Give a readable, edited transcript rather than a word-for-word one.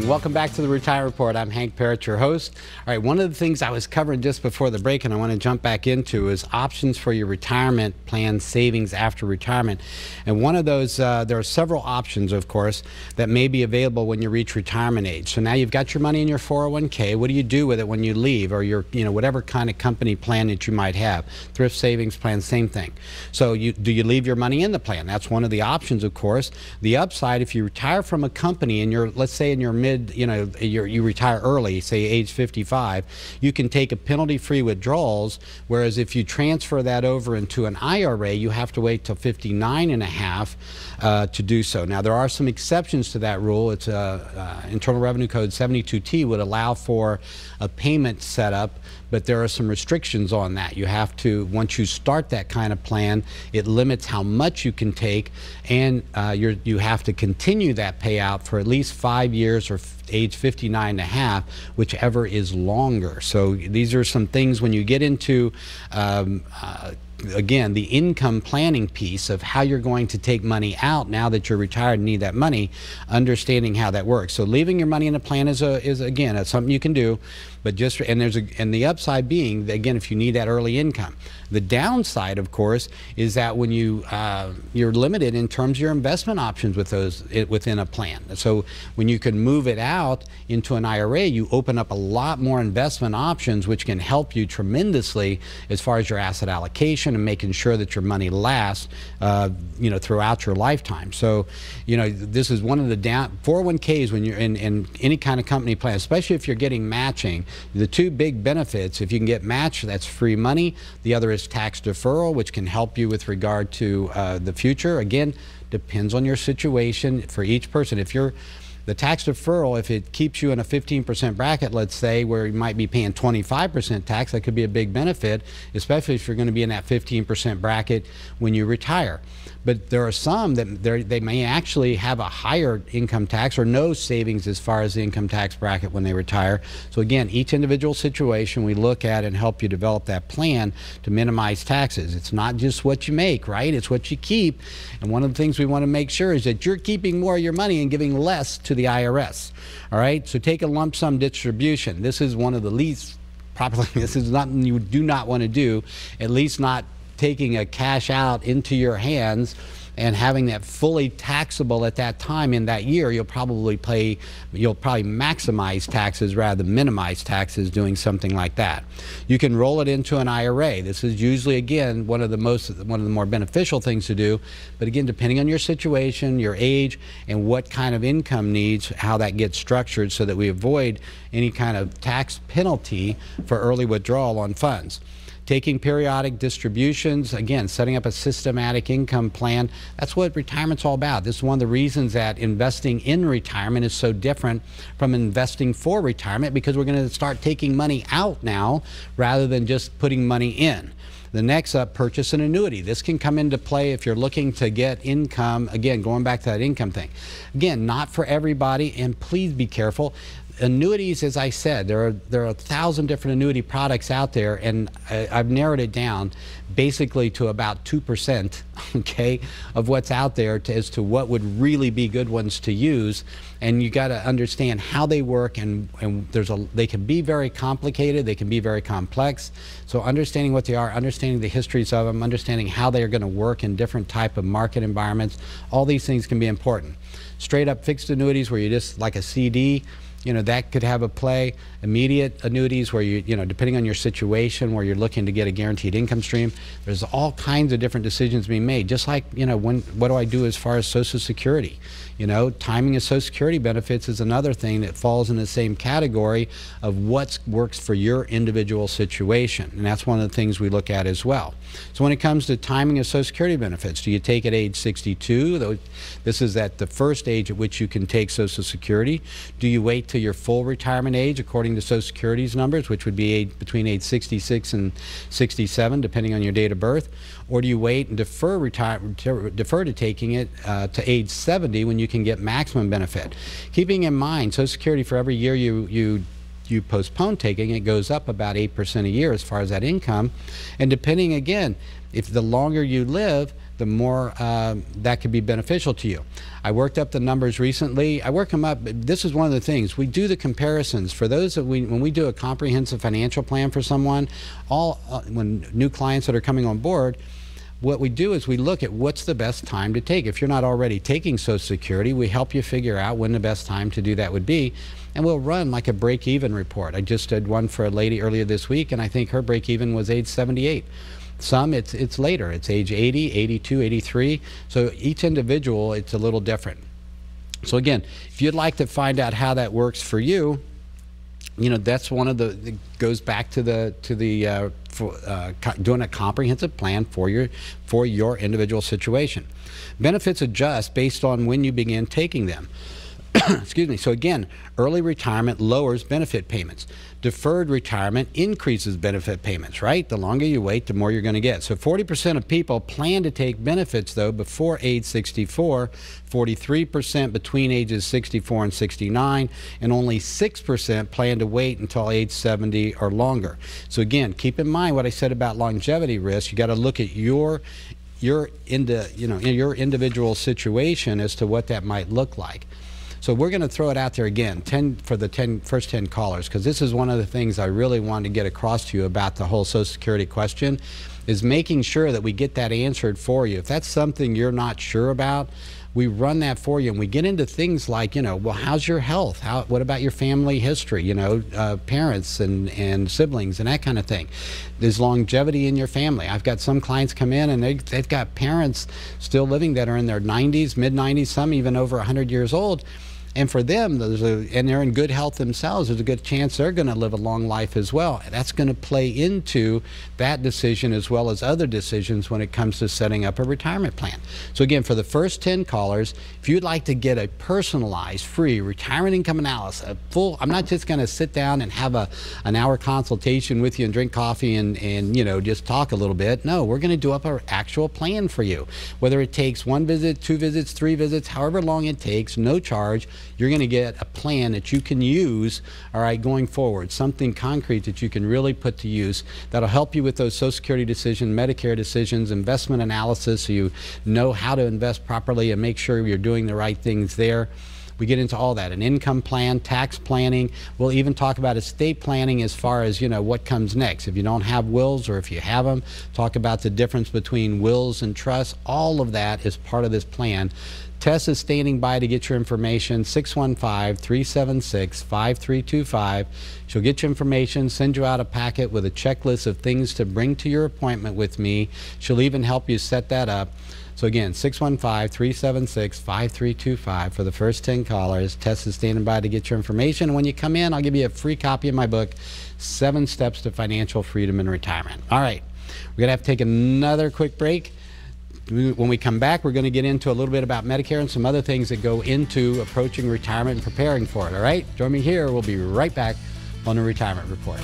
morning. Welcome back to the Retirement Report. I'm Hank Parrott, your host. All right, one of the things I was covering just before the break and I want to jump back into is options for your retirement plan savings after retirement. And one of those, there are several options, of course, that may be available when you reach retirement age. So now you've got your money in your 401k. What do you do with it when you leave, or your, whatever kind of company plan that you might have? Thrift savings plan, same thing. So do you leave your money in the plan? That's one of the options, of course. The upside, if you retire from a company and you're, let's say in your mid, you retire early, say age 55, you can take a penalty-free withdrawals, whereas if you transfer that over into an IRA, you have to wait till 59 and a half to do so. Now, there are some exceptions to that rule. It's Internal Revenue Code 72T would allow for a payment setup, but there are some restrictions on that. You have to, once you start that kind of plan, it limits how much you can take, and you have to continue that payout for at least 5 years or age 59 and a half, whichever is longer. So these are some things when you get into again, the income planning piece of how you're going to take money out now that you're retired and need that money, understanding how that works. So leaving your money in a plan is again, something you can do, but just, and the upside being, again, if you need that early income. The downside, of course, is that when you're limited in terms of your investment options with those within a plan. So when you can move it out into an IRA, you open up a lot more investment options, which can help you tremendously as far as your asset allocation and making sure that your money lasts, throughout your lifetime. So, this is one of the 401ks when you're in any kind of company plan, especially if you're getting matching. The two big benefits, if you can get matched, that's free money. The other is tax deferral, which can help you with regard to the future. Again, depends on your situation for each person. If you're the tax deferral, if it keeps you in a 15% bracket, let's say, where you might be paying 25% tax, that could be a big benefit, especially if you're going to be in that 15% bracket when you retire. But there are some that they may actually have a higher income tax or no savings as far as the income tax bracket when they retire. So again, each individual situation we look at and help you develop that plan to minimize taxes. It's not just what you make, right? It's what you keep. And one of the things we want to make sure is that you're keeping more of your money and giving less to the IRS. All right, so take a lump sum distribution. This is one of the least popular. This is nothing you do not want to do, at least not taking a cash out into your hands and having that fully taxable at that time in that year. You'll probably maximize taxes rather than minimize taxes doing something like that. You can roll it into an IRA. This is usually, again, one of the more beneficial things to do, but again, depending on your situation, your age, and what kind of income needs, how that gets structured so that we avoid any kind of tax penalty for early withdrawal on funds. Taking periodic distributions, again, setting up a systematic income plan. That's what retirement's all about. This is one of the reasons that investing in retirement is so different from investing for retirement, because we're going to start taking money out now rather than just putting money in. The next up, purchase an annuity. This can come into play if you're looking to get income. Again, going back to that income thing. Again, not for everybody, and please be careful. Annuities, as I said, there are 1,000 different annuity products out there, and I've narrowed it down basically to about 2%, okay, of what's out there as to what would really be good ones to use. And you got to understand how they work, and they can be very complicated, they can be very complex. So understanding what they are, understanding the histories of them, understanding how they are going to work in different type of market environments, all these things can be important. Straight up fixed annuities where you just like a CD, that could have a play. Immediate annuities where depending on your situation, where you're looking to get a guaranteed income stream, there's all kinds of different decisions being made. Just like, what do I do as far as Social Security? Timing of Social Security benefits is another thing that falls in the same category of what works for your individual situation. And that's one of the things we look at as well. So when it comes to timing of Social Security benefits, do you take at age 62? This is at the first age at which you can take Social Security. Do you wait till your full retirement age according to Social Security's numbers, which would be between age 66 and 67, depending on your date of birth? Or do you wait and defer to taking it to age 70 when you can get maximum benefit? Keeping in mind, Social Security, for every year you postpone taking, it goes up about 8% a year as far as that income. And depending, again, if the longer you live, the more that could be beneficial to you. I worked up the numbers recently. I work them up. This is one of the things. We do the comparisons. For those that when we do a comprehensive financial plan for someone, when new clients that are coming on board, what we do is we look at what's the best time to take. If you're not already taking Social Security, we help you figure out when the best time to do that would be. And we'll run like a break-even report. I just did one for a lady earlier this week, and I think her break-even was age 78. Some it's later, it's age 80, 82, 83. So each individual, it's a little different. So again, if you'd like to find out how that works for you, you know, that's one of the, it goes back to doing a comprehensive plan for your individual situation. Benefits adjust based on when you begin taking them. Excuse me. So again, early retirement lowers benefit payments. Deferred retirement increases benefit payments, right? The longer you wait, the more you're going to get. So 40% of people plan to take benefits, though, before age 64, 43% between ages 64 and 69, and only 6% plan to wait until age 70 or longer. So again, keep in mind what I said about longevity risk. You got to look at your individual situation as to what that might look like. So we're going to throw it out there again, for the first 10 callers, because this is one of the things I really wanted to get across to you about the whole Social Security question, is making sure that we get that answered for you. If that's something you're not sure about, we run that for you, and we get into things like, you know, well, how's your health? What about your family history? You know, parents and siblings and that kind of thing. There's longevity in your family. I've got some clients come in and they've got parents still living that are in their 90s, mid-90s, some even over 100 years old. And for them, and they're in good health themselves, there's a good chance they're going to live a long life as well. And that's going to play into that decision as well as other decisions when it comes to setting up a retirement plan. So again, for the first 10 callers, if you'd like to get a personalized, free retirement income analysis, I'm not just going to sit down and have an hour consultation with you and drink coffee and you know, just talk a little bit. No, we're going to do up an actual plan for you. Whether it takes 1 visit, 2 visits, 3 visits, however long it takes, no charge. You're going to get a plan that you can use, all right, going forward, something concrete that you can really put to use that'll help you with those Social Security decisions, Medicare decisions, investment analysis, so you know how to invest properly and make sure you're doing the right things there. We get into all that, an income plan, tax planning. We'll even talk about estate planning as far as, you know, what comes next. If you don't have wills, or if you have them, talk about the difference between wills and trusts. All of that is part of this plan. Tess is standing by to get your information, 615-376-5325. She'll get your information, send you out a packet with a checklist of things to bring to your appointment with me. She'll even help you set that up. So again, 615-376-5325 for the first 10 callers. Tess is standing by to get your information. When you come in, I'll give you a free copy of my book, 7 Steps to Financial Freedom in Retirement. All right, we're going to have to take another quick break. When we come back, we're going to get into a little bit about Medicare and some other things that go into approaching retirement and preparing for it, all right? Join me here. We'll be right back on the Retirement Report.